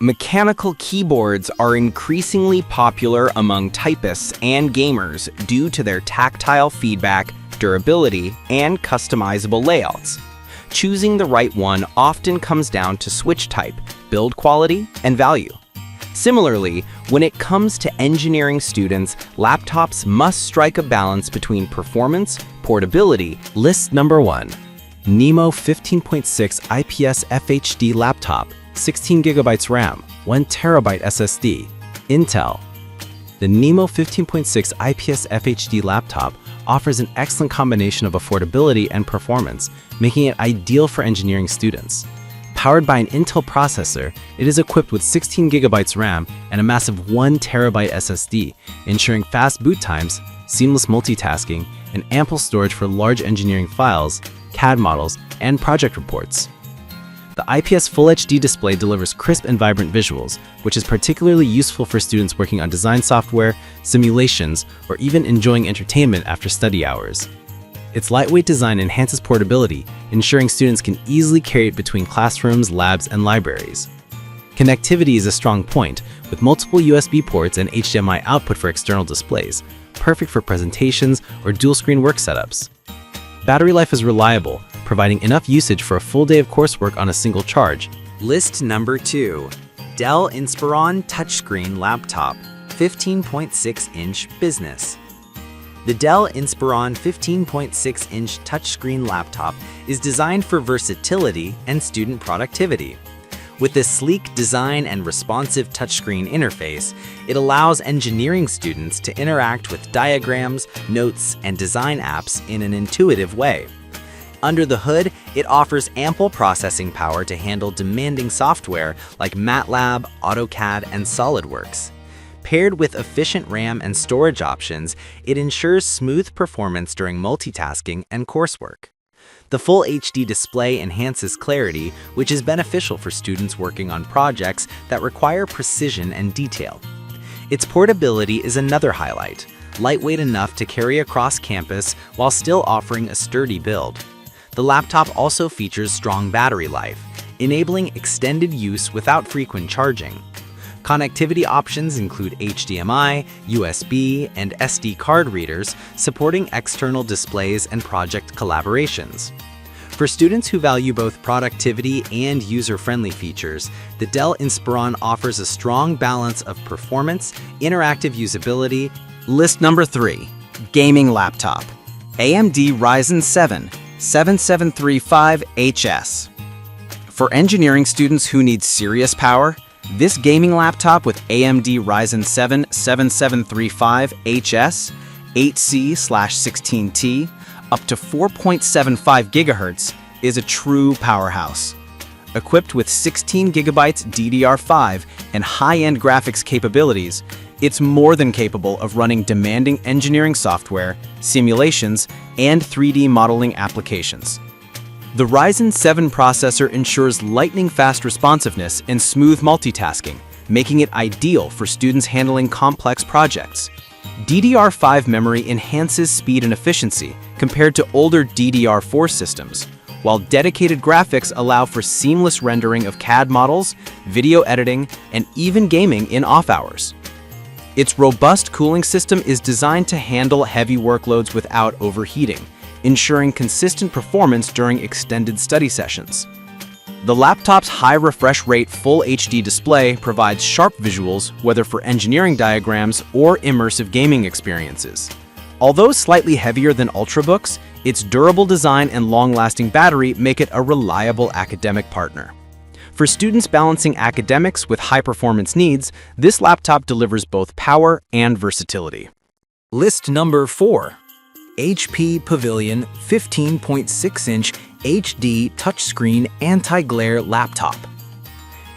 Mechanical keyboards are increasingly popular among typists and gamers due to their tactile feedback, durability, and customizable layouts. Choosing the right one often comes down to switch type, build quality, and value. Similarly, when it comes to engineering students, laptops must strike a balance between performance, portability. List number 1. Nemo 15.6 IPS FHD laptop, 16GB RAM, 1TB SSD, Intel. The Nemo 15.6 IPS FHD laptop offers an excellent combination of affordability and performance, making it ideal for engineering students. Powered by an Intel processor, it is equipped with 16GB RAM and a massive 1TB SSD, ensuring fast boot times, seamless multitasking, and ample storage for large engineering files, CAD models, and project reports. The IPS Full HD display delivers crisp and vibrant visuals, which is particularly useful for students working on design software, simulations, or even enjoying entertainment after study hours. Its lightweight design enhances portability, ensuring students can easily carry it between classrooms, labs, and libraries. Connectivity is a strong point, with multiple USB ports and HDMI output for external displays, perfect for presentations or dual-screen work setups. Battery life is reliable, providing enough usage for a full day of coursework on a single charge. List number 2. Dell Inspiron Touchscreen Laptop, 15.6-inch Business. The Dell Inspiron 15.6-inch touchscreen laptop is designed for versatility and student productivity. With a sleek design and responsive touchscreen interface, it allows engineering students to interact with diagrams, notes, and design apps in an intuitive way. Under the hood, it offers ample processing power to handle demanding software like MATLAB, AutoCAD, and SolidWorks. Paired with efficient RAM and storage options, it ensures smooth performance during multitasking and coursework. The Full HD display enhances clarity, which is beneficial for students working on projects that require precision and detail. Its portability is another highlight, lightweight enough to carry across campus while still offering a sturdy build. The laptop also features strong battery life, enabling extended use without frequent charging. Connectivity options include HDMI, USB, and SD card readers, supporting external displays and project collaborations. For students who value both productivity and user-friendly features, the Dell Inspiron offers a strong balance of performance, interactive usability. List number 3. Gaming laptop. AMD Ryzen 7 7735HS. For engineering students who need serious power, this gaming laptop with AMD Ryzen 7 7735HS, 8C/16T, up to 4.75 GHz is a true powerhouse. Equipped with 16GB DDR5 and high-end graphics capabilities, it's more than capable of running demanding engineering software, simulations, and 3D modeling applications. The Ryzen 7 processor ensures lightning-fast responsiveness and smooth multitasking, making it ideal for students handling complex projects. DDR5 memory enhances speed and efficiency compared to older DDR4 systems, while dedicated graphics allow for seamless rendering of CAD models, video editing, and even gaming in off hours. Its robust cooling system is designed to handle heavy workloads without overheating, ensuring consistent performance during extended study sessions. The laptop's high refresh rate Full HD display provides sharp visuals, whether for engineering diagrams or immersive gaming experiences. Although slightly heavier than Ultrabooks, its durable design and long-lasting battery make it a reliable academic partner. For students balancing academics with high-performance needs, this laptop delivers both power and versatility. List number 4. HP Pavilion 15.6-inch HD touchscreen anti-glare laptop.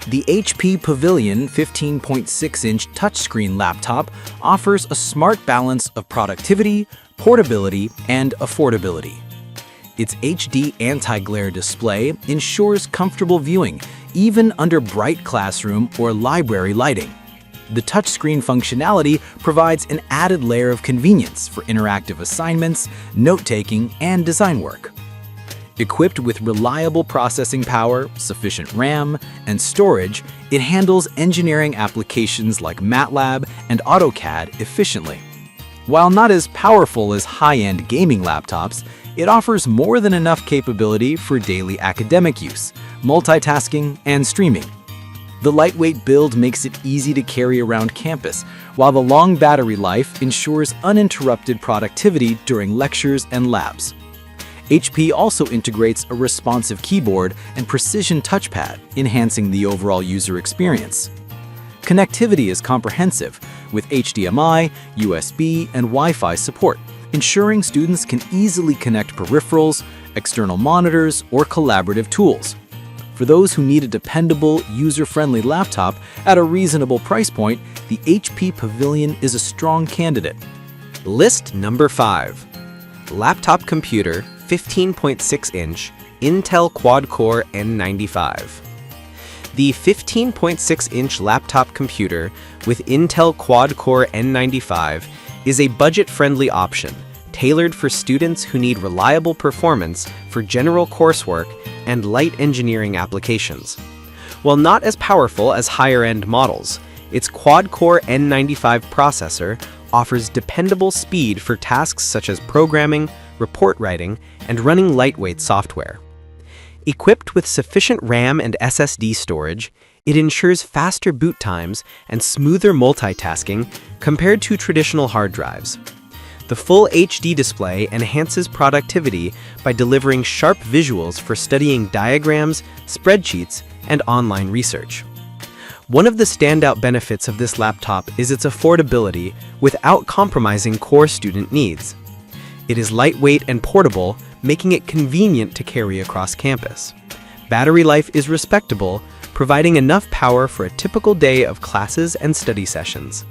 The HP Pavilion 15.6-inch touchscreen laptop offers a smart balance of productivity, portability, and affordability. Its HD anti-glare display ensures comfortable viewing, even under bright classroom or library lighting. The touchscreen functionality provides an added layer of convenience for interactive assignments, note-taking, and design work. Equipped with reliable processing power, sufficient RAM, and storage, it handles engineering applications like MATLAB and AutoCAD efficiently. While not as powerful as high-end gaming laptops, it offers more than enough capability for daily academic use, multitasking, and streaming. The lightweight build makes it easy to carry around campus, while the long battery life ensures uninterrupted productivity during lectures and labs. HP also integrates a responsive keyboard and precision touchpad, enhancing the overall user experience. Connectivity is comprehensive, with HDMI, USB, and Wi-Fi support, ensuring students can easily connect peripherals, external monitors, or collaborative tools. For those who need a dependable, user-friendly laptop at a reasonable price point, the HP Pavilion is a strong candidate. List number 5. Laptop computer, 15.6-inch, Intel Quad-Core N95. The 15.6-inch laptop computer with Intel Quad-Core N95 is a budget-friendly option, tailored for students who need reliable performance for general coursework and light engineering applications. While not as powerful as higher-end models, its Quad-Core N95 processor offers dependable speed for tasks such as programming, report writing, and running lightweight software. Equipped with sufficient RAM and SSD storage, it ensures faster boot times and smoother multitasking compared to traditional hard drives. The full HD display enhances productivity by delivering sharp visuals for studying diagrams, spreadsheets, and online research. One of the standout benefits of this laptop is its affordability without compromising core student needs. It is lightweight and portable, making it convenient to carry across campus. Battery life is respectable, providing enough power for a typical day of classes and study sessions.